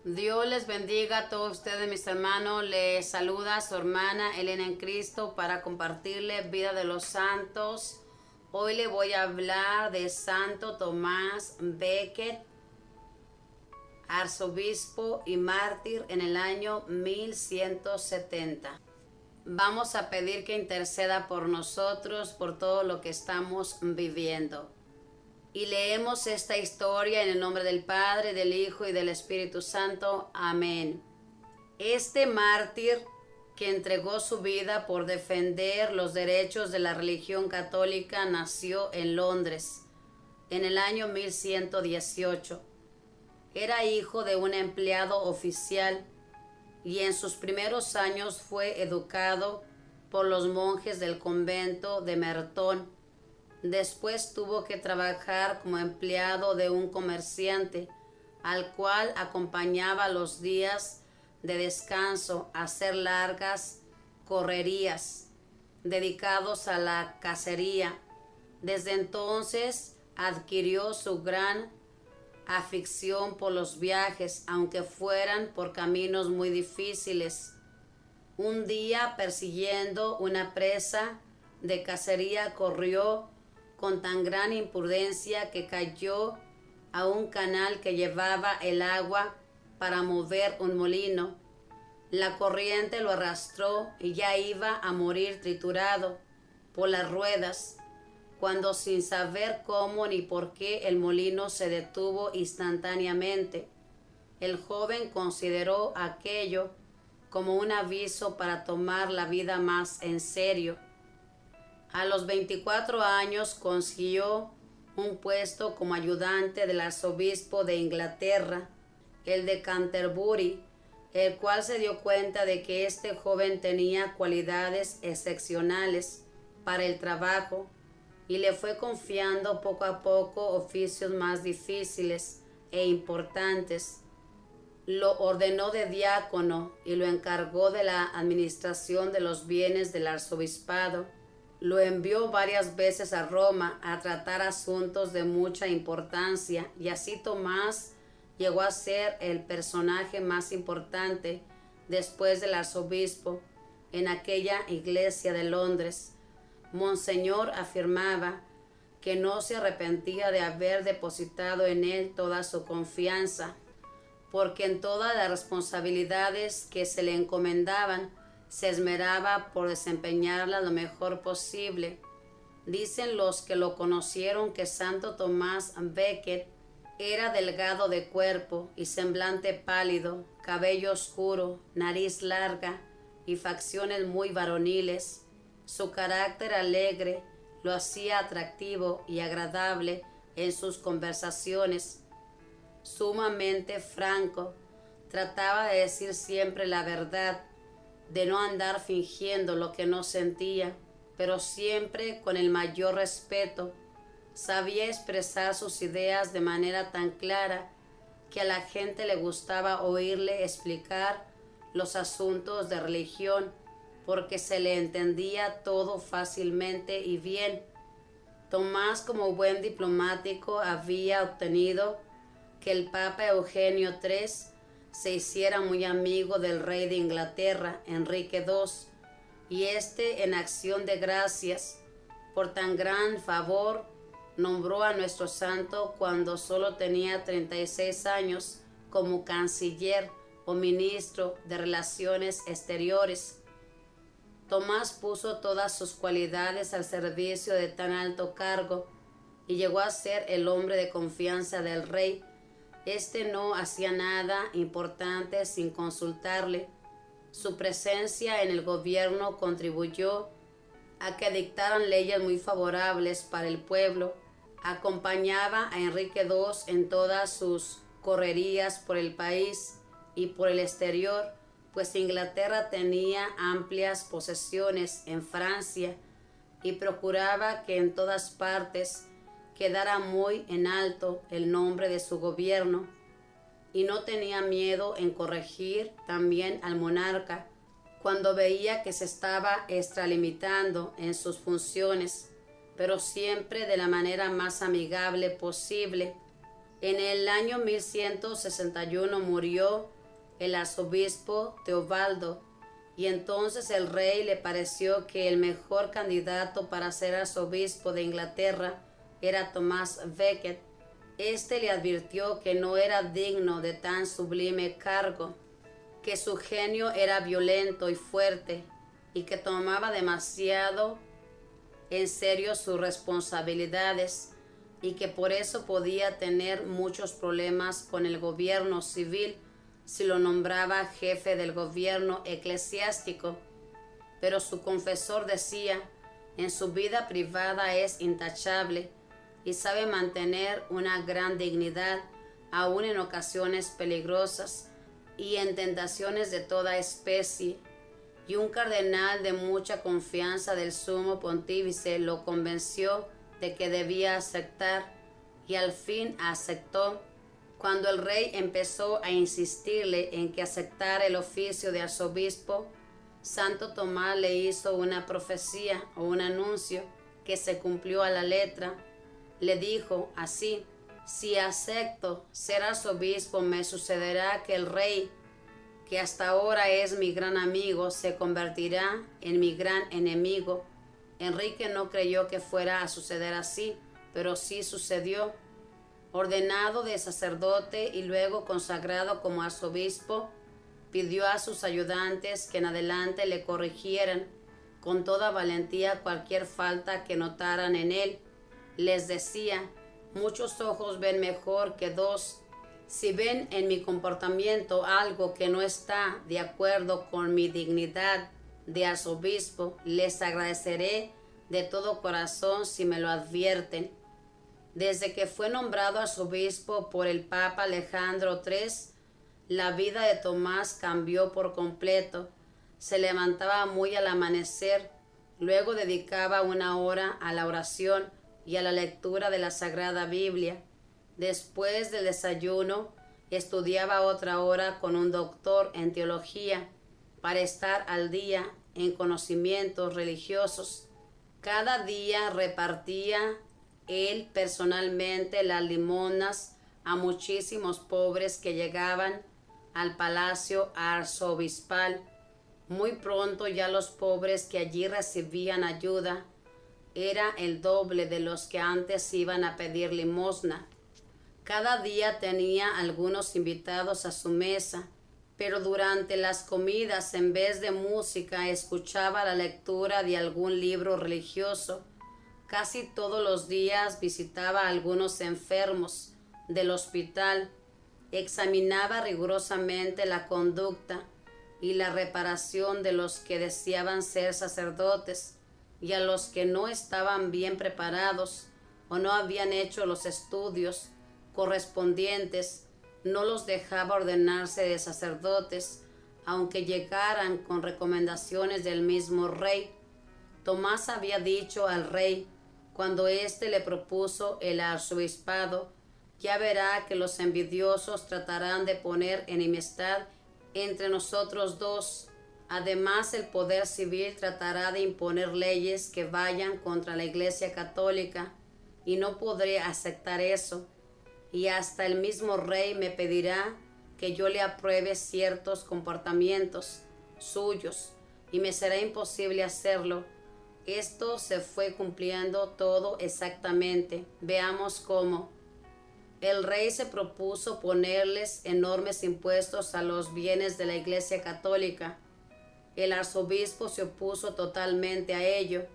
Dios les bendiga a todos ustedes, mis hermanos. Les saluda su hermana Elena en Cristo para compartirle vida de los santos. Hoy le voy a hablar de Santo Tomás Becket, arzobispo y mártir en el año 1170. Vamos a pedir que interceda por nosotros, por todo lo que estamos viviendo. Y leemos esta historia en el nombre del Padre, del Hijo y del Espíritu Santo. Amén. Este mártir que entregó su vida por defender los derechos de la religión católica nació en Londres en el año 1118. Era hijo de un empleado oficial y en sus primeros años fue educado por los monjes del convento de Merton. Después tuvo que trabajar como empleado de un comerciante, al cual acompañaba los días de descanso a hacer largas correrías dedicados a la cacería. Desde entonces adquirió su gran afición por los viajes, aunque fueran por caminos muy difíciles. Un día, persiguiendo una presa de cacería, corrió con tan gran imprudencia que cayó a un canal que llevaba el agua para mover un molino. La corriente lo arrastró y ya iba a morir triturado por las ruedas, cuando sin saber cómo ni por qué el molino se detuvo instantáneamente. El joven consideró aquello como un aviso para tomar la vida más en serio. A los 24 años consiguió un puesto como ayudante del arzobispo de Inglaterra, el de Canterbury, el cual se dio cuenta de que este joven tenía cualidades excepcionales para el trabajo y le fue confiando poco a poco oficios más difíciles e importantes. Lo ordenó de diácono y lo encargó de la administración de los bienes del arzobispado. Lo envió varias veces a Roma a tratar asuntos de mucha importancia, y así Tomás llegó a ser el personaje más importante después del arzobispo en aquella iglesia de Londres. Monseñor afirmaba que no se arrepentía de haber depositado en él toda su confianza, porque en todas las responsabilidades que se le encomendaban se esmeraba por desempeñarla lo mejor posible. Dicen los que lo conocieron que Santo Tomás Becket era delgado de cuerpo y semblante pálido, cabello oscuro, nariz larga y facciones muy varoniles. Su carácter alegre lo hacía atractivo y agradable en sus conversaciones. Sumamente franco, trataba de decir siempre la verdad, de no andar fingiendo lo que no sentía, pero siempre con el mayor respeto. Sabía expresar sus ideas de manera tan clara que a la gente le gustaba oírle explicar los asuntos de religión, porque se le entendía todo fácilmente y bien. Tomás, como buen diplomático, había obtenido que el Papa Eugenio III se hiciera muy amigo del rey de Inglaterra, Enrique II, y este, en acción de gracias por tan gran favor, nombró a nuestro santo, cuando solo tenía 36 años, como canciller o ministro de Relaciones Exteriores. Tomás puso todas sus cualidades al servicio de tan alto cargo y llegó a ser el hombre de confianza del rey. Este no hacía nada importante sin consultarle. Su presencia en el gobierno contribuyó a que dictaran leyes muy favorables para el pueblo. Acompañaba a Enrique II en todas sus correrías por el país y por el exterior, pues Inglaterra tenía amplias posesiones en Francia y procuraba que en todas partes quedara muy en alto el nombre de su gobierno, y no tenía miedo en corregir también al monarca cuando veía que se estaba extralimitando en sus funciones, pero siempre de la manera más amigable posible. En el año 1161 murió el arzobispo Teobaldo, y entonces el rey le pareció que el mejor candidato para ser arzobispo de Inglaterra era Tomás Becket. Este le advirtió que no era digno de tan sublime cargo, que su genio era violento y fuerte, y que tomaba demasiado en serio sus responsabilidades, y que por eso podía tener muchos problemas con el gobierno civil si lo nombraba jefe del gobierno eclesiástico. Pero su confesor decía: en su vida privada es intachable y sabe mantener una gran dignidad, aun en ocasiones peligrosas y en tentaciones de toda especie. Y un cardenal de mucha confianza del sumo pontífice lo convenció de que debía aceptar, y al fin aceptó. Cuando el rey empezó a insistirle en que aceptara el oficio de arzobispo, Santo Tomás le hizo una profecía o un anuncio que se cumplió a la letra. Le dijo así: si acepto ser arzobispo, me sucederá que el rey, que hasta ahora es mi gran amigo, se convertirá en mi gran enemigo. Enrique no creyó que fuera a suceder así, pero sí sucedió. Ordenado de sacerdote y luego consagrado como arzobispo, pidió a sus ayudantes que en adelante le corrigieran con toda valentía cualquier falta que notaran en él. Les decía: muchos ojos ven mejor que dos. Si ven en mi comportamiento algo que no está de acuerdo con mi dignidad de arzobispo, les agradeceré de todo corazón si me lo advierten. Desde que fue nombrado arzobispo por el Papa Alejandro III, la vida de Tomás cambió por completo. Se levantaba muy al amanecer, luego dedicaba una hora a la oración y a la lectura de la Sagrada Biblia. Después del desayuno, estudiaba otra hora con un doctor en teología para estar al día en conocimientos religiosos. Cada día repartía él personalmente las limonas a muchísimos pobres que llegaban al palacio arzobispal. Muy pronto ya los pobres que allí recibían ayuda era el doble de los que antes iban a pedir limosna. Cada día tenía algunos invitados a su mesa, pero durante las comidas, en vez de música, escuchaba la lectura de algún libro religioso. Casi todos los días visitaba a algunos enfermos del hospital, examinaba rigurosamente la conducta y la reparación de los que deseaban ser sacerdotes, y a los que no estaban bien preparados o no habían hecho los estudios correspondientes, no los dejaba ordenarse de sacerdotes, aunque llegaran con recomendaciones del mismo rey. Tomás había dicho al rey, cuando éste le propuso el arzobispado: ya verá que los envidiosos tratarán de poner enemistad entre nosotros dos. Además, el poder civil tratará de imponer leyes que vayan contra la Iglesia Católica, y no podré aceptar eso. Y hasta el mismo rey me pedirá que yo le apruebe ciertos comportamientos suyos, y me será imposible hacerlo. Esto se fue cumpliendo todo exactamente. Veamos cómo. El rey se propuso ponerles enormes impuestos a los bienes de la Iglesia Católica. El arzobispo se opuso totalmente a ello,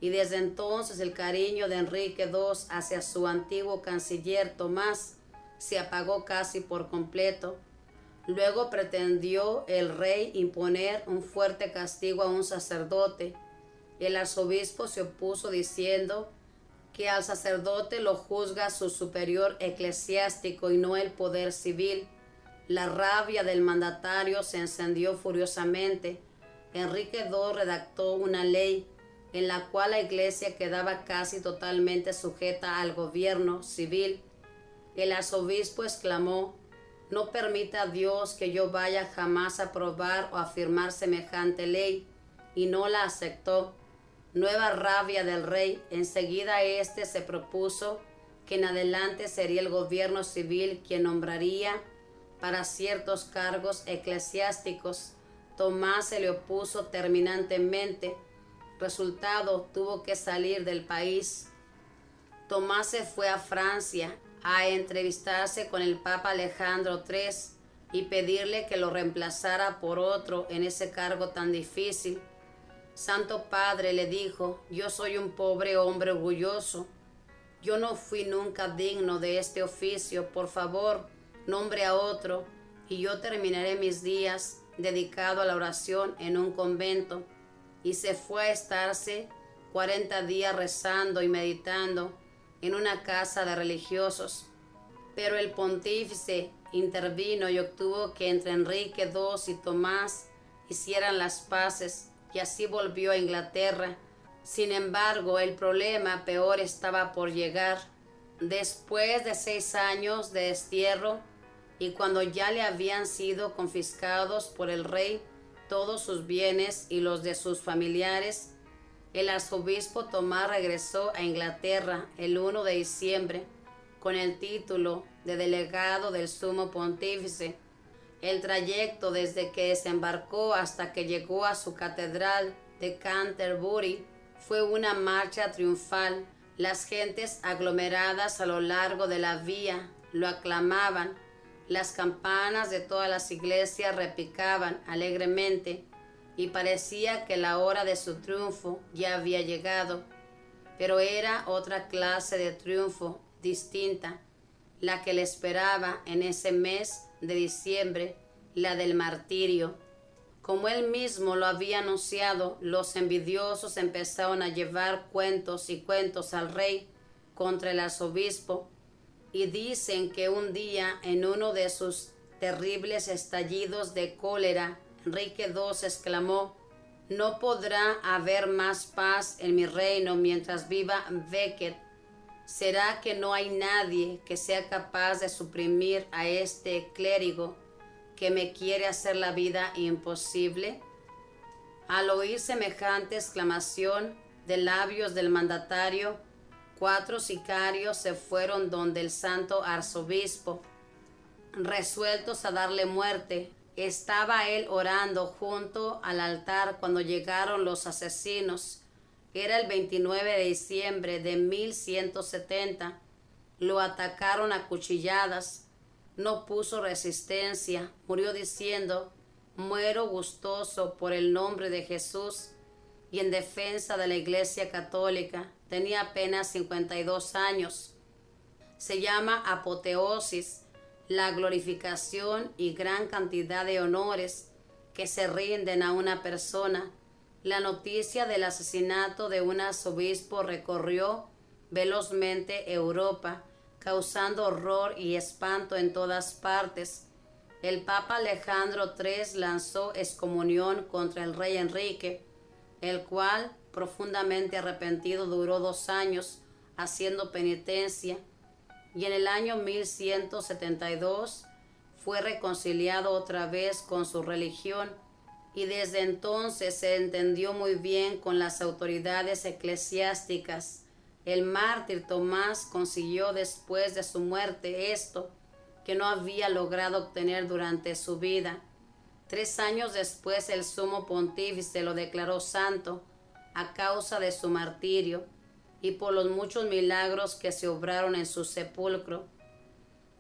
y desde entonces el cariño de Enrique II hacia su antiguo canciller Tomás se apagó casi por completo. Luego pretendió el rey imponer un fuerte castigo a un sacerdote. El arzobispo se opuso diciendo que al sacerdote lo juzga su superior eclesiástico y no el poder civil. La rabia del mandatario se encendió furiosamente. Enrique II redactó una ley en la cual la Iglesia quedaba casi totalmente sujeta al gobierno civil. El arzobispo exclamó: no permita a Dios que yo vaya jamás a aprobar o a firmar semejante ley, y no la aceptó. Nueva rabia del rey. Enseguida éste se propuso que en adelante sería el gobierno civil quien nombraría para ciertos cargos eclesiásticos. Tomás se le opuso terminantemente. Resultado, tuvo que salir del país. Tomás se fue a Francia a entrevistarse con el Papa Alejandro III y pedirle que lo reemplazara por otro en ese cargo tan difícil. Santo Padre le dijo: yo soy un pobre hombre orgulloso. Yo no fui nunca digno de este oficio. Por favor, nombre a otro y yo terminaré mis días dedicado a la oración en un convento. Y se fue a estarse 40 días rezando y meditando en una casa de religiosos. Pero el pontífice intervino y obtuvo que entre Enrique II y Tomás hicieran las paces, y así volvió a Inglaterra. Sin embargo, el problema peor estaba por llegar. Después de 6 años de destierro, y cuando ya le habían sido confiscados por el rey todos sus bienes y los de sus familiares, el arzobispo Tomás regresó a Inglaterra el 1 de diciembre con el título de delegado del Sumo Pontífice. El trayecto desde que desembarcó hasta que llegó a su catedral de Canterbury fue una marcha triunfal. Las gentes aglomeradas a lo largo de la vía lo aclamaban. Las campanas de todas las iglesias repicaban alegremente y parecía que la hora de su triunfo ya había llegado. Pero era otra clase de triunfo distinta la que le esperaba en ese mes de diciembre, la del martirio. Como él mismo lo había anunciado, los envidiosos empezaron a llevar cuentos y cuentos al rey contra el arzobispo, y dicen que un día, en uno de sus terribles estallidos de cólera, Enrique II exclamó: no podrá haber más paz en mi reino mientras viva Becket. ¿Será que no hay nadie que sea capaz de suprimir a este clérigo que me quiere hacer la vida imposible? Al oír semejante exclamación de labios del mandatario, 4 sicarios se fueron donde el santo arzobispo, resueltos a darle muerte. Estaba él orando junto al altar cuando llegaron los asesinos. Era el 29 de diciembre de 1170. Lo atacaron a cuchilladas. No puso resistencia. Murió diciendo: muero gustoso por el nombre de Jesús y en defensa de la Iglesia Católica. Tenía apenas 52 años. Se llama apoteosis, la glorificación y gran cantidad de honores que se rinden a una persona. La noticia del asesinato de un arzobispo recorrió velozmente Europa, causando horror y espanto en todas partes. El Papa Alejandro III lanzó excomunión contra el rey Enrique, el cual, profundamente arrepentido, duró 2 años haciendo penitencia, y en el año 1172 fue reconciliado otra vez con su religión, y desde entonces se entendió muy bien con las autoridades eclesiásticas. El mártir Tomás consiguió después de su muerte esto que no había logrado obtener durante su vida. 3 años después el sumo pontífice lo declaró santo a causa de su martirio y por los muchos milagros que se obraron en su sepulcro.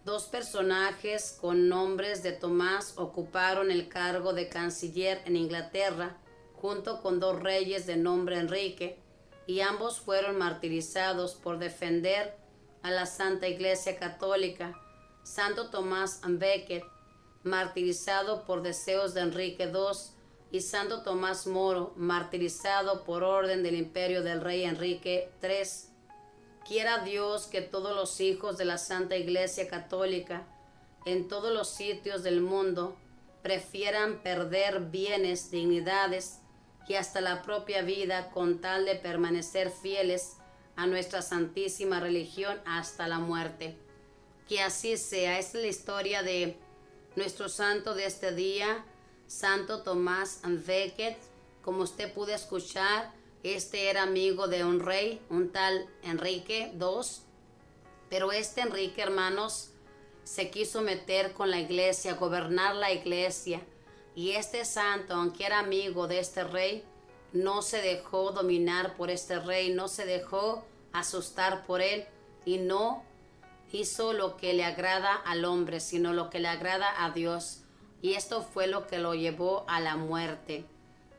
2 personajes con nombres de Tomás ocuparon el cargo de canciller en Inglaterra, junto con 2 reyes de nombre Enrique, y ambos fueron martirizados por defender a la Santa Iglesia Católica. Santo Tomás Becket, martirizado por deseos de Enrique II, y Santo Tomás Moro, martirizado por orden del imperio del rey Enrique III. Quiera Dios que todos los hijos de la Santa Iglesia Católica en todos los sitios del mundo prefieran perder bienes, dignidades y hasta la propia vida con tal de permanecer fieles a nuestra santísima religión hasta la muerte. Que así sea. Esta es la historia de nuestro santo de este día, Santo Tomás Becket. Como usted pudo escuchar, este era amigo de un rey, un tal Enrique II, Pero este Enrique, hermanos, se quiso meter con la iglesia, gobernar la iglesia. Y este santo, aunque era amigo de este rey, no se dejó dominar por este rey, no se dejó asustar por él y no hizo lo que le agrada al hombre, sino lo que le agrada a Dios. Y esto fue lo que lo llevó a la muerte.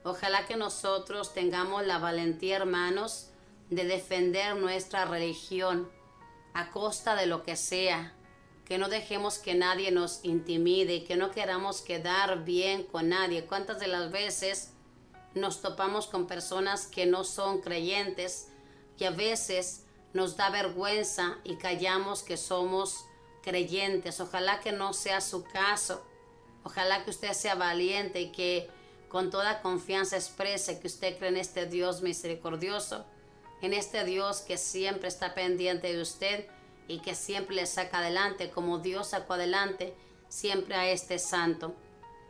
Ojalá que nosotros tengamos la valentía, hermanos, de defender nuestra religión a costa de lo que sea, que no dejemos que nadie nos intimide, que no queramos quedar bien con nadie. ¿Cuántas de las veces nos topamos con personas que no son creyentes y a veces nos da vergüenza y callamos que somos creyentes? Ojalá que no sea su caso. Ojalá que usted sea valiente y que con toda confianza exprese que usted cree en este Dios misericordioso, en este Dios que siempre está pendiente de usted y que siempre le saca adelante, como Dios sacó adelante siempre a este santo.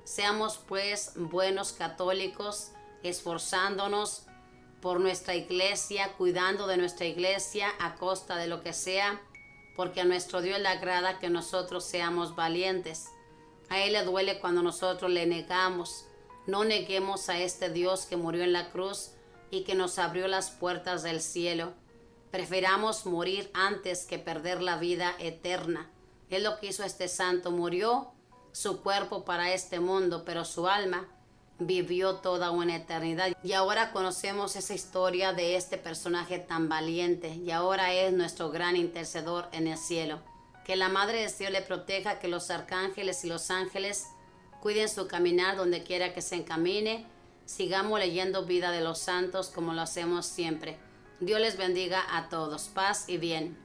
Seamos pues buenos católicos, esforzándonos por nuestra iglesia, cuidando de nuestra iglesia a costa de lo que sea, porque a nuestro Dios le agrada que nosotros seamos valientes. A Él le duele cuando nosotros le negamos. No neguemos a este Dios que murió en la cruz y que nos abrió las puertas del cielo. Preferamos morir antes que perder la vida eterna. Es lo que hizo este santo. Murió su cuerpo para este mundo, pero su alma vivió toda una eternidad. Y ahora conocemos esa historia de este personaje tan valiente y ahora es nuestro gran intercedor en el cielo. Que la Madre de Dios le proteja, que los arcángeles y los ángeles cuiden su caminar donde quiera que se encamine. Sigamos leyendo vida de los santos como lo hacemos siempre. Dios les bendiga a todos. Paz y bien.